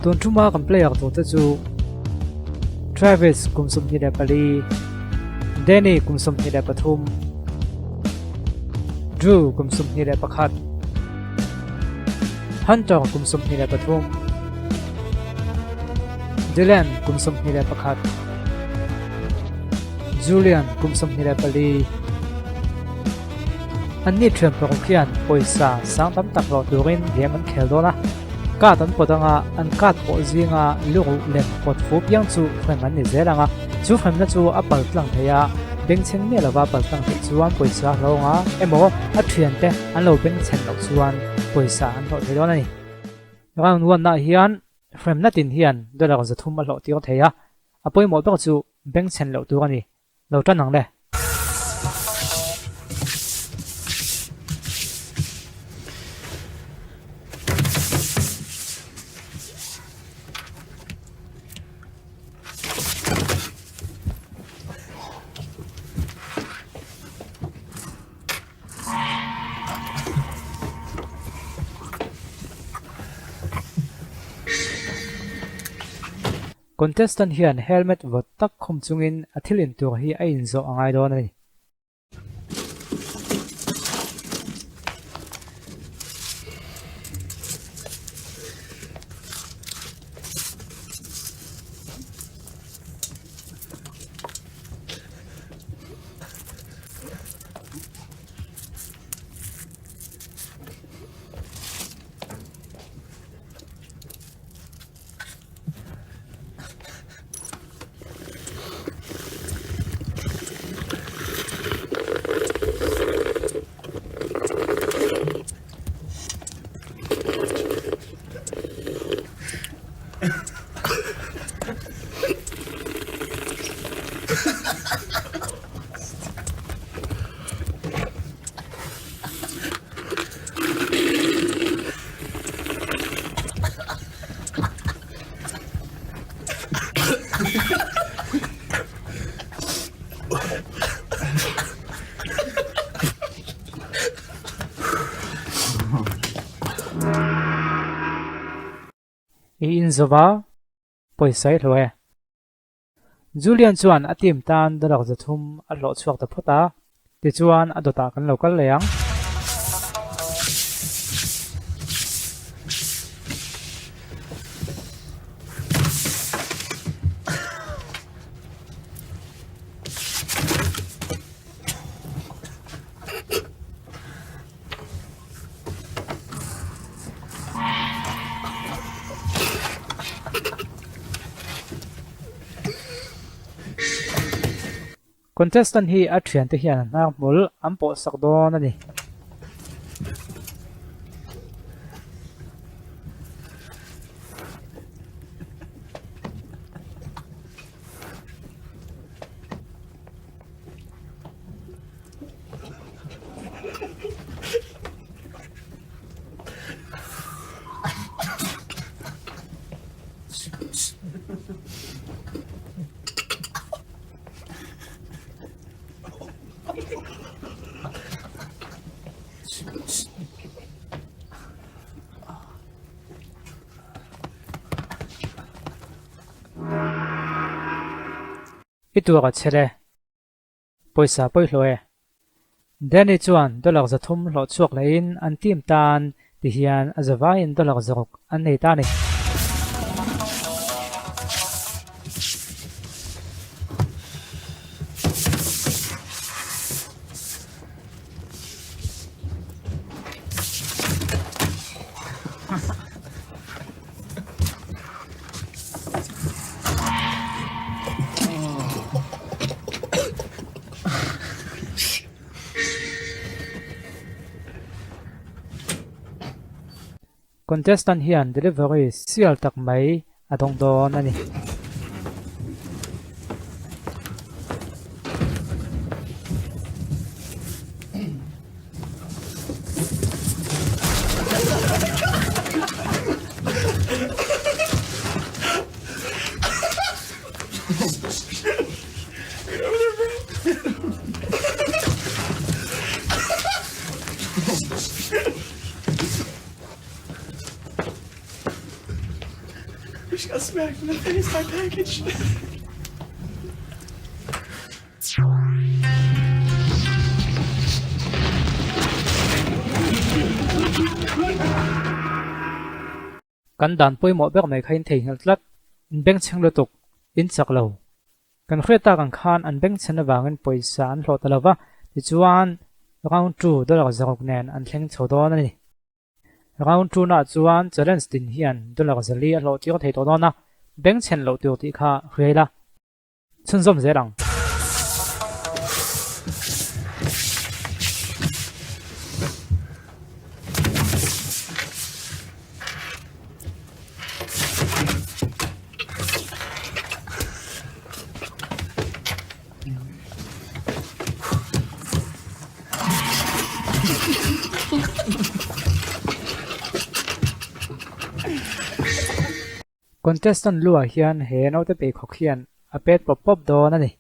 tuần trung mà cầm player tổ chức chu Travis cùng sum hi đẹp pali Danny cùng sum hi đẹp pathum Drew cùng sum hi đẹp pakhat Hunter cùng sum hi đẹp pathum Dylan cùng sum hi đẹp pakhat Julian cùng sum hi đẹp pali anh ni thuyền bọc khian poisa sang tam tak lo turin game an khel do na ka tan podanga an kat po zinga lu len pot fu piang chu phem an ni zelanga chu phem na chu apal tlang theya beng chen me lawa pal tlang the chuan poisa longa emo a thuyền te an lo beng chen lo chuan poisa an lo the do na ni round 1 na hian frame na tin hian dollar za thum a lo ti o theya apoi mo ba chu beng chen lo tu ani lo tan nang le contestant hian helmet vot tak khom chungin athilin tur hi a in zo angai don ani in zova poisai hloe Julian chuan atim tan dollar za thum a lo chuak ta phota ti chuan adota kan local leang contestant hi a thian te hian na mul am po sak don ani itura chere poisa poi hloe Danny chuan dollar za thum lo chuak lein an tim tan ti hian azawain dollar zarok an nei ta ni contestant hian delivery sial tak mai adong don ani just got smacked in the face by package. Kan dan poi mo bek mai khain thei hal tlat in bank cheng lutuk in chak lo kan khweta kan khan an bank chen awangin poisa an hlot alawa ti chuan round 2 dollar zarok nen an thleng chodon ani round 2 na chuan challenge tin hian dollar zali a hlo tir thei tawna bank chen lo tur ti kha hreila chun zom zerang contestant lua hian he no te pe khok hian a pet pop pop don ani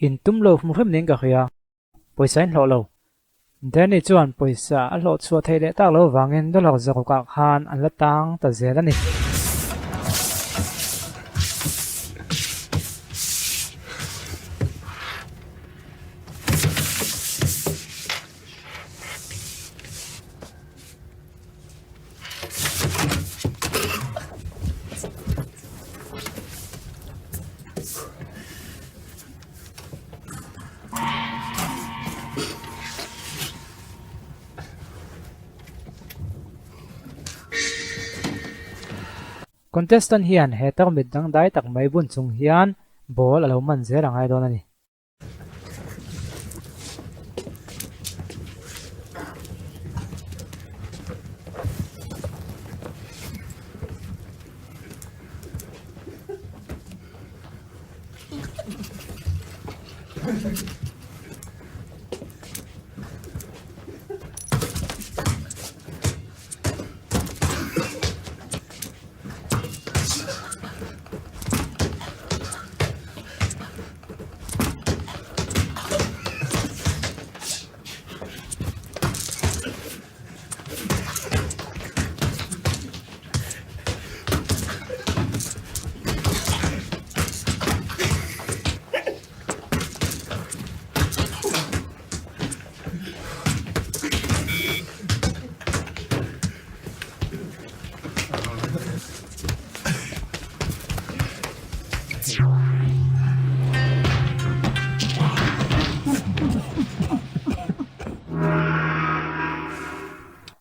in tum lo hmu hrim ning ka khia poisa in hlo lo deni chuan poisa a hlo chua thei le tak lo wangin dollar zaroka khan an la tang ta zel ani contestant hian he tak mit dang dai tak mai bun chung hian ball alo man zer angai don ani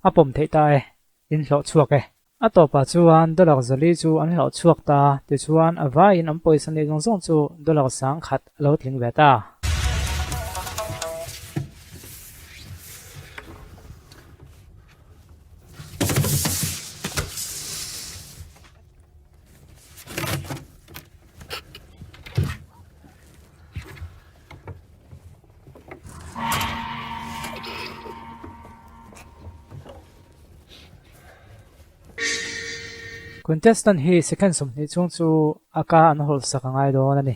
a pom thei ta e in hlo chuak e a to pa chuan dollar zali chu an hlo chuak ta ti chuan awa in am poisa ni zong zong chu dollar sang khat lo thling ve ta contestant hi second sum ni chung chu aka an hol sakangai don ani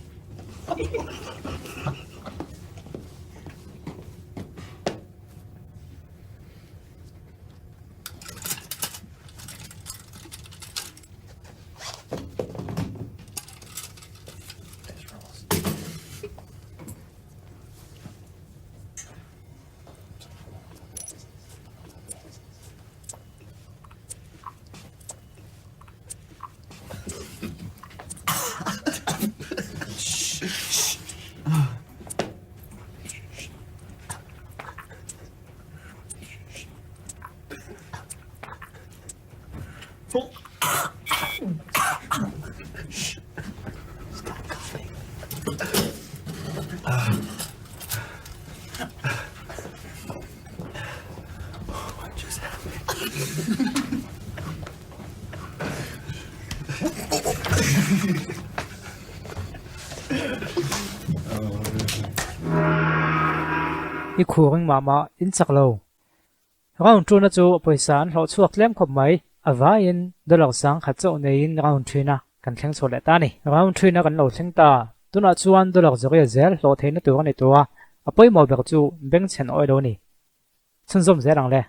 What just happened? I khuring mama in chaklo round tu na chu poisan hlo chuak tlem khop mai avain dollar sang kha chaw nein round 3 na kan thleng chole ta ni round 3 na kan lo thleng ta tuna chuan dollar zoria zel hlo theina tur ani tua apoi mo ber chu beng chen oi do ni chun zom zerang le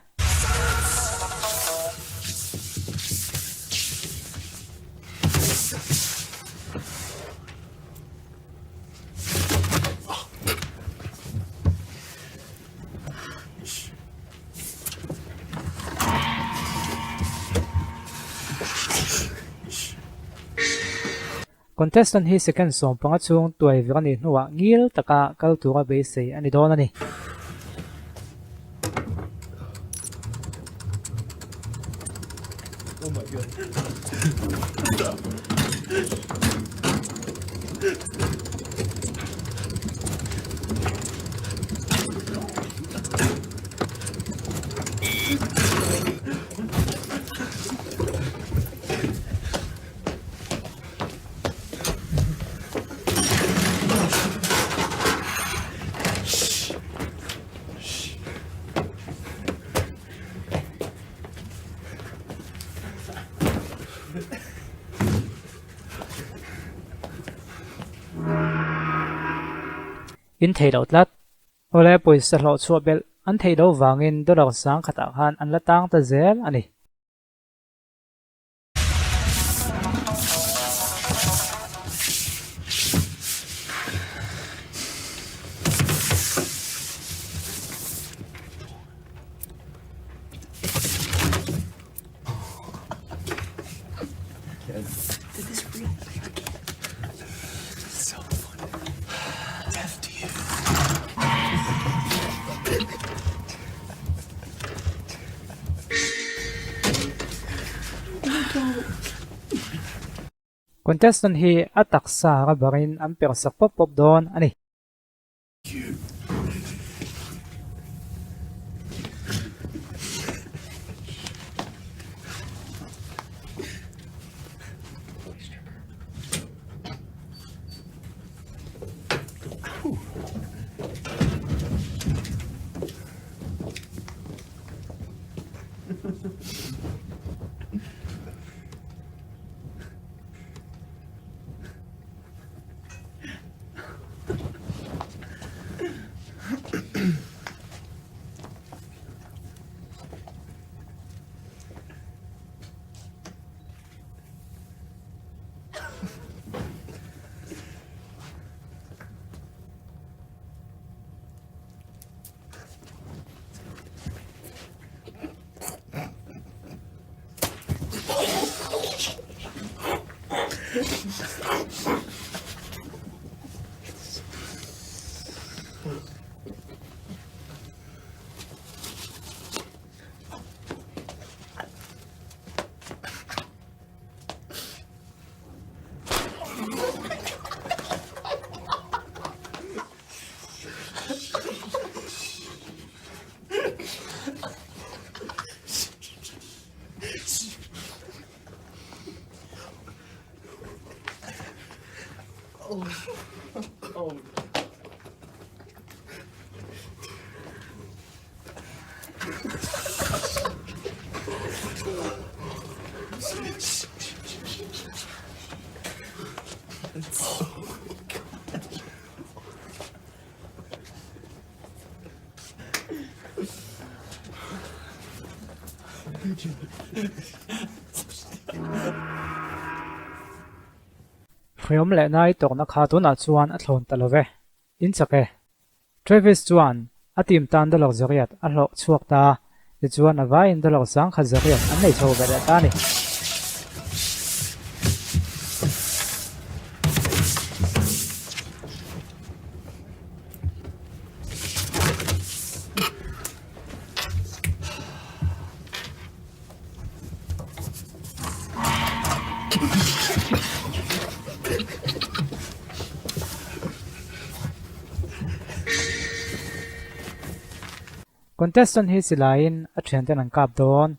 contestant hi second som panga chung tuai virani hnuwa ngil taka kal tura be sei ani don ani Oh my god. in thei lo tlat ole poisa hlo chu bel an thei do wangin dollar sang khata han an la tang ta zel ani Did this real? I can't. So funny. Death to you. contestant hi atak sa ka barin an per sak pop pop don ani Oh. Hriom le nai tok na kha tuna chuan a thlon talove in chake Travis chuan a tim tan dollar zariat a hlo chuak ta ti chuan a vai in dollar sang kha zariat an nei tho ve ta ni contestant hi silain a thian ten an kap don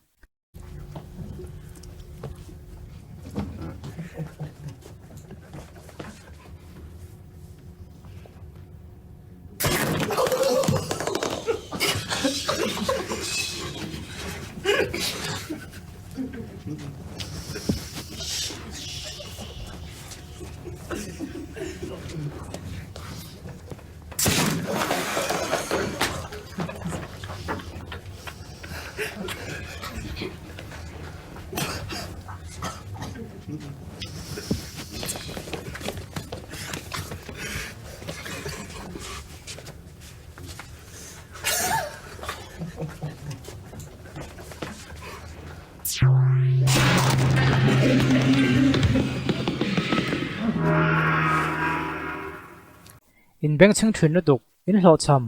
in beng cheng thun duk in hlo cham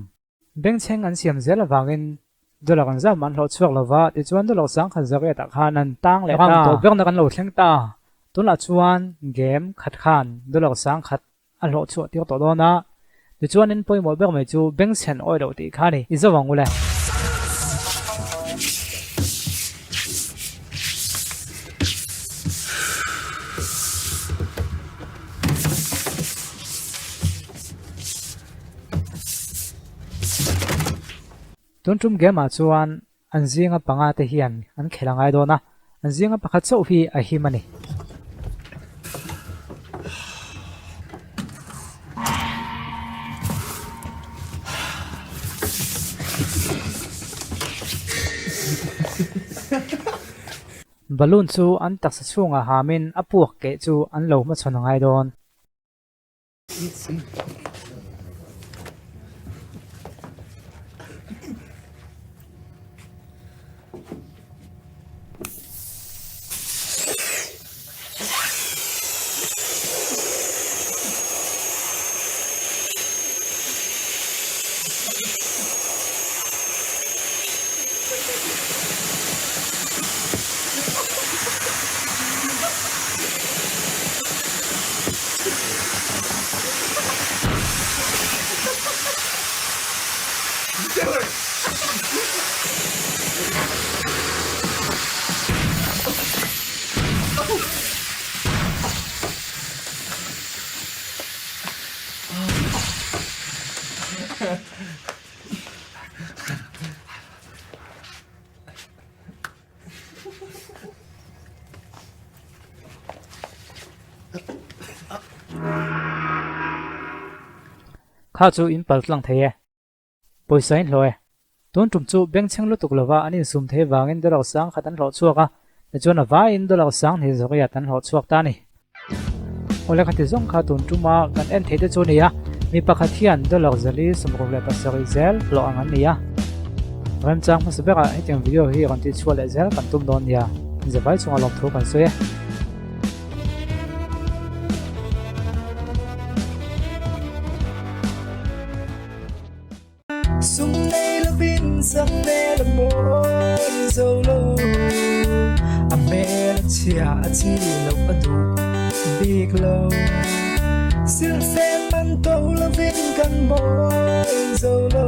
beng cheng an siam zel awangin dolak an zam an hlo chuak lova ti chuan dolak sang khan zak eta khan an tang le ram to beng na kan lo thleng ta tunla chuan game khat khan dolak sang khat an hlo chu ti to dona ti chuan in poimo bek mai chu beng chen oi lo ti khani izawang ule tun tum game a chuan an zinga panga te hian an khelangai dona an zinga pakhat chau hi a hi mani balloon chu an taksa chunga hamin apuak ke chu an lo ma chhon ngai don kha chu in pal tlang thei poisa in hloi tun tum chu beng cheng lu tuk lova anin sum the wangin dolak sang khatan hlo chuaka te chuan awa in dolak sang ni zoria tan hlo chuak ta ni ole khati zong kha tun tuma kan en thei te chu ni a mi pakhat hian dolak zali sumro le pasari zel lo angan ni a ram chang ma sabeka hetiang video hi kan ti chual le zel kan tum don ya zawai chunga lom thu kan soe Sum nay la bin sam me la mon solo a me la chia a chi lo a du big low sil se man to la bin kan mon solo